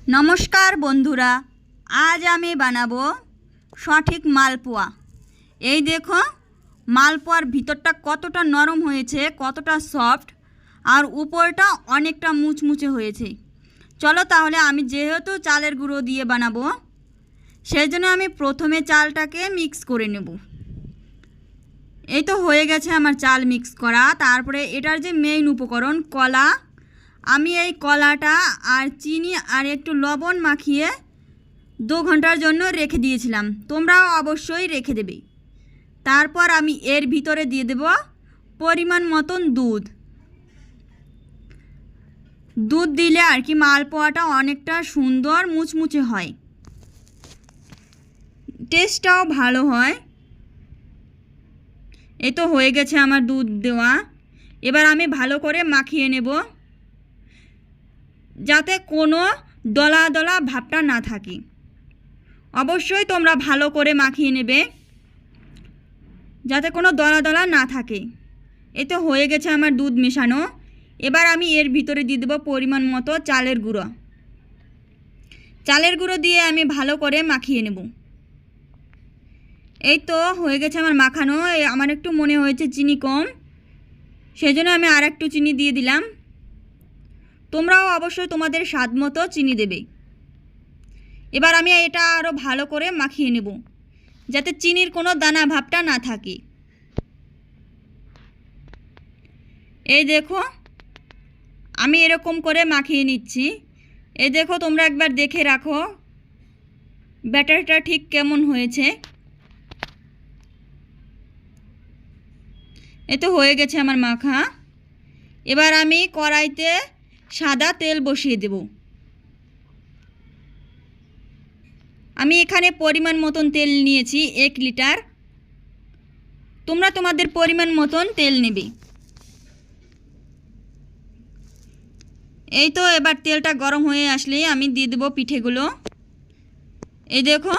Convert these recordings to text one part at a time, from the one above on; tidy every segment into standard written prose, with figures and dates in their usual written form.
नमस्कार बंधुरा आज आमी बानाबो सठिक मालपोया। এই देखो मालपोয়ার ভিতরটা কতটা নরম হয়েছে, কতটা সফট আর উপরটা অনেকটা মুচমুচে হয়েছে। চলো তাহলে আমি যেহেতু চালের গুঁড়ো দিয়ে বানাবো সেজন্য আমি প্রথমে চালটাকে মিক্স করে নেব। এই তো হয়ে গেছে আমার চাল মিক্স করা। তারপরে এটার যে মেইন উপকরণ কলা, আমি এই কলাটা আর চিনি আর একটু লবণ মাখিয়ে 2 ঘন্টার জন্য রেখে দিয়েছিলাম। তোমরাও অবশ্যই রেখে দেবে। তারপর আমি এর ভিতরে দিয়ে দেব পরিমাণ মতন দুধ। দুধ দিলে আর কি মালপোয়াটা অনেকটা সুন্দর মুচমুচে হয়, টেস্টটাও ভালো হয়। এই তো হয়ে গেছে আমার দুধ দেওয়া। এবার আমি ভালো করে মাখিয়ে নেব যাতে কোনো দলা দলা ভাবটা না থাকে। অবশ্যই তোমরা ভালো করে মাখিয়ে নেবে যাতে কোনো দলা দলা না থাকে। এই তো হয়ে গেছে আমার দুধ মেশানো। এবার আমি এর ভিতরে দিয়ে দেব পরিমাণ মতো চালের গুঁড়ো। চালের গুঁড়ো দিয়ে আমি ভালো করে মাখিয়ে নেব। এই তো হয়ে গেছে আমার মাখানো। আমার একটু মনে হয়েছে চিনি কম, সেজন্য আমি আর একটু চিনি দিয়ে দিলাম। তোমরাও অবশ্যই তোমাদের স্বাদ মতো চিনি দেবে। এবার আমি এটা আরও ভালো করে মাখিয়ে নেব যাতে চিনির কোনো দানা ভাবটা না থাকে। এই দেখো আমি এরকম করে মাখিয়ে নিচ্ছি। এই দেখো তোমরা একবার দেখে রাখো ব্যাটারটা ঠিক কেমন হয়েছে। এই তো হয়ে গেছে আমার মাখা। এবার আমি কড়াইতে সাদা তেল বসিয়ে দেব। আমি এখানে পরিমাণ মতন তেল নিয়েছি 1 লিটার। তোমরা তোমাদের পরিমাণ মতন তেল নেবে। এই তো এবার তেলটা গরম হয়ে আসলে আমি দিয়ে দেব পিঠেগুলো। এই দেখো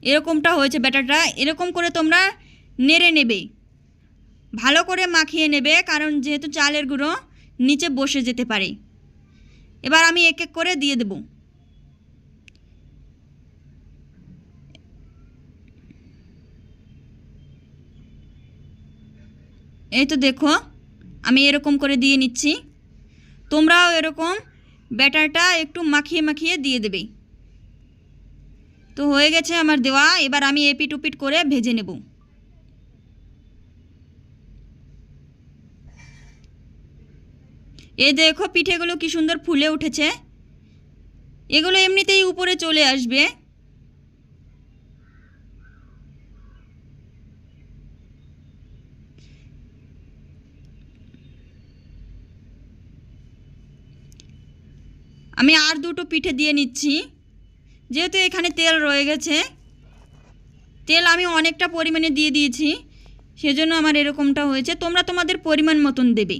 এরকমটা হয়েছে ব্যাটারটা। এরকম করে তোমরা নেড়ে নেবে, ভালো করে মাখিয়ে নেবে, কারণ যেহেতু চালের গুঁড়ো নিচে বসে যেতে পারে। এবার আমি এক এক করে দিয়ে দেব। এই তো দেখো আমি এরকম করে দিয়ে নিচ্ছি। তোমরাও এরকম ব্যাটারটা একটু মাখিয়ে মাখিয়ে দিয়ে দেবে। তো হয়ে গেছে আমার দেওয়া। এবার আমি এপিট ওপিট করে ভেজে নেব। এই দেখো পিঠেগুলো কি সুন্দর ফুলে উঠেছে। এগুলো এমনিতেই উপরে চলে আসবে। আমি আর দুটো পিঠে দিয়ে নিচ্ছি। যেহেতু এখানে তেল রয়ে গেছে, তেল আমি অনেকটা পরিমাণে দিয়ে দিয়েছি, সেজন্য আমার এরকমটা হয়েছে। তোমরা তোমাদের পরিমাণ মতন দেবে।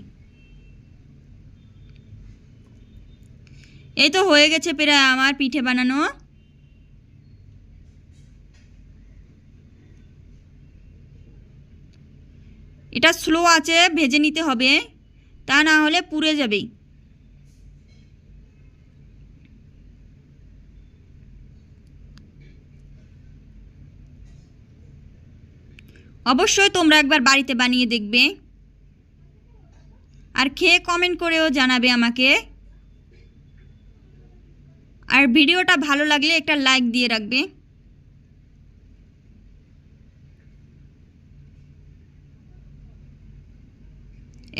এই তো হয়ে গেছে প্রায় আমার পিঠে বানানো। এটা স্লো আছে ভেজে নিতে হবে, তা না হলে পুড়ে যাবে। অবশ্যই তোমরা একবার বাড়িতে বানিয়ে দেখবে আর খেয়ে কমেন্ট করেও জানাবে আমাকে। আর ভিডিওটা ভালো লাগলে একটা লাইক দিয়ে রাখবে।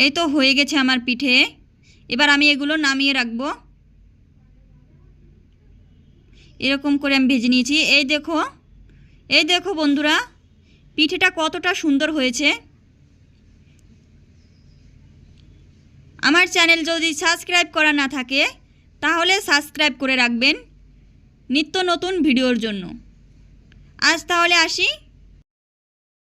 এই তো হয়ে গেছে আমার পিঠে। এবার আমি এগুলো নামিয়ে রাখবো। এরকম করে আমি ভেজে নিয়েছি। এই দেখো বন্ধুরা পিঠেটা কতটা সুন্দর হয়েছে। আমার চ্যানেল যদি সাবস্ক্রাইব করা না থাকে তাহলে সাবস্ক্রাইব করে রাখবেন নিত্য নতুন ভিডিওর জন্য। আজ তাহলে আসি।